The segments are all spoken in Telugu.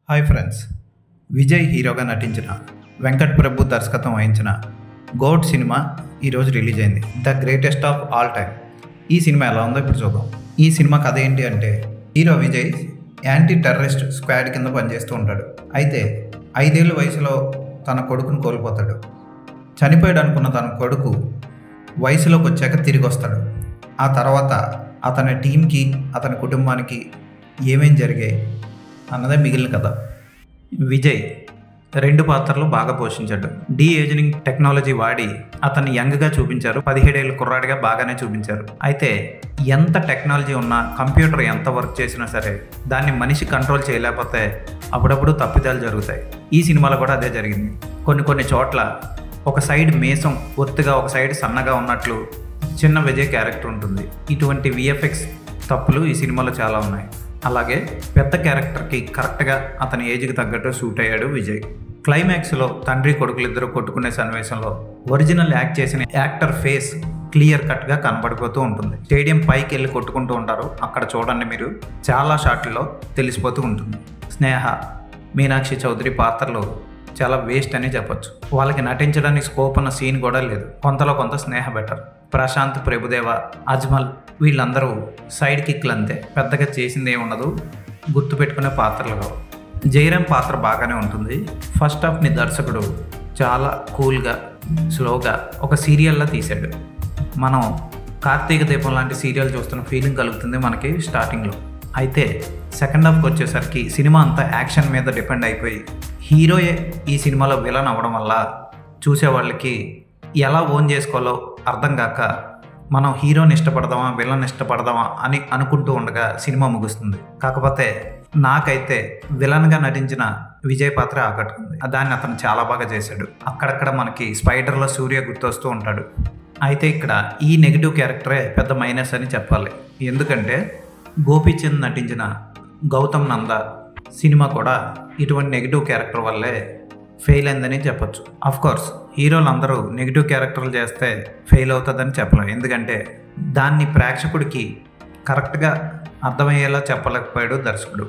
హాయ్ ఫ్రెండ్స్, విజయ్ హీరోగా నటించిన వెంకట్ ప్రభు దర్శకత్వం వహించిన గోట్ సినిమా ఈరోజు రిలీజ్ అయింది. The greatest of all time. ఈ సినిమా ఎలా ఉందో ఇప్పుడు చూద్దాం. ఈ సినిమా కథ ఏంటి అంటే, hero Vijay anti terrorist squad కింద పనిచేస్తూ ఉంటాడు. అయితే 5 ఏళ్ళ వయసులో తన కొడుకును కోల్పోతాడు. చనిపోయాడు అనుకున్న తన కొడుకు వయసులోకి వచ్చాక తిరిగి వస్తాడు. ఆ తర్వాత అతని టీంకి, అతని కుటుంబానికి ఏమేం జరిగాయి అన్నదే మిగిలిన కథ. విజయ్ 2 పాత్రలు బాగా పోషించాడు. ఏజింగ్ టెక్నాలజీ వాడి అతన్ని యంగ్గా చూపించారు. 17 ఏళ్ళ కుర్రాడిగా బాగానే చూపించారు. అయితే ఎంత టెక్నాలజీ ఉన్నా, కంప్యూటర్ ఎంత వర్క్ చేసినా సరే దాన్ని మనిషి కంట్రోల్ చేయలేకపోతే అప్పుడప్పుడు తప్పిదాలు జరుగుతాయి. ఈ సినిమాలో కూడా అదే జరిగింది. కొన్ని చోట్ల ఒక సైడ్ మేసం ఒత్తుగా, ఒక సైడ్ సన్నగా ఉన్నట్లు చిన్న విజయ్ క్యారెక్టర్ ఉంటుంది. ఇటువంటి విఎఫ్ఎక్స్ తప్పులు ఈ సినిమాలో చాలా ఉన్నాయి. అలాగే పెద్ద క్యారెక్టర్కి కరెక్ట్గా అతని ఏజ్కి తగ్గట్టు సూట్ అయ్యాడు విజయ్. క్లైమాక్స్లో తండ్రి కొడుకులిద్దరూ కొట్టుకునే సన్నివేశంలో ఒరిజినల్ యాక్ట్ చేసిన యాక్టర్ ఫేస్ క్లియర్ కట్గా కనబడిపోతూ ఉంటుంది. స్టేడియం పైకి వెళ్ళి కొట్టుకుంటూ ఉంటారు. అక్కడ చూడండి, మీరు చాలా షాట్లలో తెలిసిపోతూ ఉంటుంది. స్నేహ, మీనాక్షి చౌదరి పాత్రలు చాలా వేస్ట్ అని చెప్పొచ్చు. వాళ్ళకి నటించడానికి స్కోప్ ఉన్న సీన్ కూడా లేదు. కొంతలో కొంత స్నేహ బెటర్. ప్రశాంత్, ప్రభుదేవ, అజ్మల్ వీళ్ళందరూ సైడ్ కిక్లు అంతే, పెద్దగా చేసింది ఏమి ఉండదు. గుర్తుపెట్టుకునే పాత్రలు. జయరామ్ పాత్ర బాగానే ఉంటుంది. ఫస్ట్ హాఫ్ని దర్శకుడు చాలా కూల్గా, స్లోగా ఒక సీరియల్లా తీశాడు. మనం కార్తీక దీపం లాంటి సీరియల్ చూస్తున్న ఫీలింగ్ కలుగుతుంది మనకి స్టార్టింగ్లో. అయితే సెకండ్ హాఫ్కి వచ్చేసరికి సినిమా అంతా యాక్షన్ మీద డిపెండ్ అయిపోయి హీరోయే ఈ సినిమాలో విలన్ అవ్వడం వల్ల చూసేవాళ్ళకి ఎలా ఓన్ చేసుకోవాలో అర్థం కాక మనం హీరోని ఇష్టపడదామా, విలన్ ఇష్టపడదామా అని అనుకుంటూ ఉండగా సినిమా ముగుస్తుంది. కాకపోతే నాకైతే విలన్గా నటించిన విజయ్ పాత్ర ఆకట్టుకుంది. దాన్ని అతను చాలా బాగా చేశాడు. అక్కడక్కడ మనకి స్పైడర్లో సూర్య గుర్తొస్తూ ఉంటాడు. అయితే ఇక్కడ ఈ నెగిటివ్ క్యారెక్టరే పెద్ద మైనస్ అని చెప్పాలి. ఎందుకంటే గోపీచంద్ నటించిన గౌతమ్ నంద సినిమా కూడా ఇటువంటి నెగిటివ్ క్యారెక్టర్ వల్లే ఫెయిల్ అయిందని చెప్పొచ్చు. కోర్స్ హీరోలు అందరూ నెగిటివ్ క్యారెక్టర్లు చేస్తే ఫెయిల్ అవుతుందని చెప్పలేం. ఎందుకంటే దాన్ని ప్రేక్షకుడికి కరెక్ట్గా అర్థమయ్యేలా చెప్పలేకపోయాడు దర్శకుడు.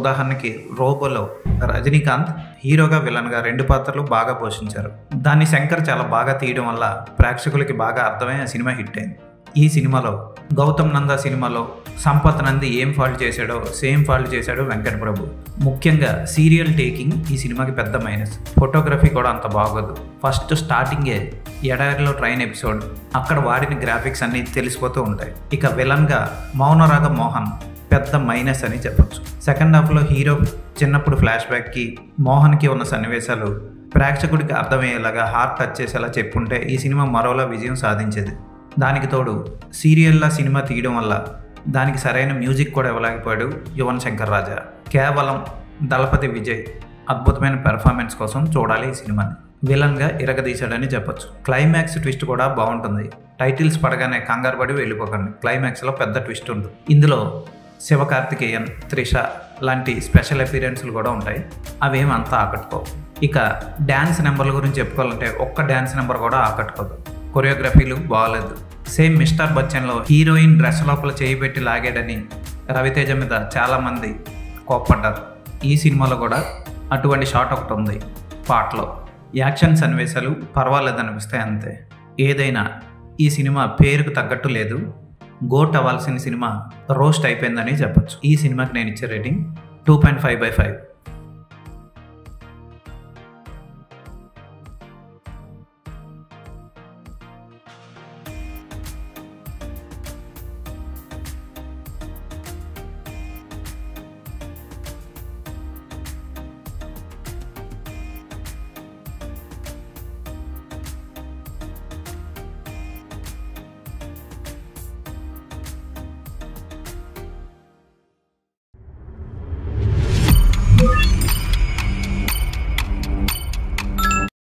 ఉదాహరణకి రోబోలో రజనీకాంత్ హీరోగా, విలన్గా 2 పాత్రలు బాగా పోషించారు. దాన్ని శంకర్ చాలా బాగా తీయడం వల్ల ప్రేక్షకులకి బాగా అర్థమై ఆ సినిమా హిట్ అయింది. ఈ సినిమాలో గౌతమ్ నంద సినిమాలో సంపత్ నంది ఏం ఫాల్ట్ చేశాడో సేమ్ ఫాల్ట్ చేశాడు వెంకట్ ప్రభు. ముఖ్యంగా సీరియల్ టేకింగ్ ఈ సినిమాకి పెద్ద మైనస్. ఫోటోగ్రఫీ కూడా అంత బాగోదు. ఫస్ట్ స్టార్టింగే ఎడారిలో ట్రైన్ ఎపిసోడ్, అక్కడ వాడిన గ్రాఫిక్స్ అన్నీ తెలిసిపోతూ ఉంటాయి. ఇక విలన్గా మౌనరాగ మోహన్ పెద్ద మైనస్ అని చెప్పొచ్చు. సెకండ్ హాఫ్లో హీరో చిన్నప్పుడు ఫ్లాష్ బ్యాక్కి మోహన్కి ఉన్న సన్నివేశాలు ప్రేక్షకుడికి అర్థమయ్యేలాగా హార్ట్ టచ్ చేసేలా చెప్పుంటే ఈ సినిమా మరోలా విజయం సాధించేది. దానికి తోడు సీరియల్లా సినిమా తీయడం వల్ల దానికి సరైన మ్యూజిక్ కూడా ఇవ్వలేకపోయాడు యువన్ శంకర్ రాజా. కేవలం దళపతి విజయ్ అద్భుతమైన పెర్ఫార్మెన్స్ కోసం చూడాలి ఈ సినిమాని. విలన్గా ఇరగదీశాడని చెప్పొచ్చు. క్లైమాక్స్ ట్విస్ట్ కూడా బాగుంటుంది. టైటిల్స్ పడగానే కంగారు పడి వెళ్ళిపోకండి. క్లైమాక్స్లో పెద్ద ట్విస్ట్ ఉంటుంది. ఇందులో శివకార్తికేయన్, త్రిష లాంటి స్పెషల్ అపీరెన్స్లు కూడా ఉంటాయి. అవేమి అంతా ఆకట్టుకోవు. ఇక డ్యాన్స్ నెంబర్ల గురించి చెప్పుకోవాలంటే ఒక్క డ్యాన్స్ నెంబర్ కూడా ఆకట్టుకోదు. కొరియోగ్రఫీలు బాగాలేదు. సేమ్ మిస్టర్ బచ్చన్లో హీరోయిన్ డ్రెస్ లోపల చేయబెట్టి లాగాడని రవితేజ మీద చాలామంది కోప్పడ్డారు. ఈ సినిమాలో కూడా అటువంటి షాట్ ఒకటి ఉంది. పాటలో యాక్షన్ సన్నివేశాలు పర్వాలేదనిపిస్తాయి అంతే. ఏదైనా ఈ సినిమా పేరుకు తగ్గట్టు లేదు. గోట్ అవ్వాల్సిన సినిమా రోస్ట్ అయిపోయిందని చెప్పొచ్చు. ఈ సినిమాకి నేను ఇచ్చే రేటింగ్ 2.5/5.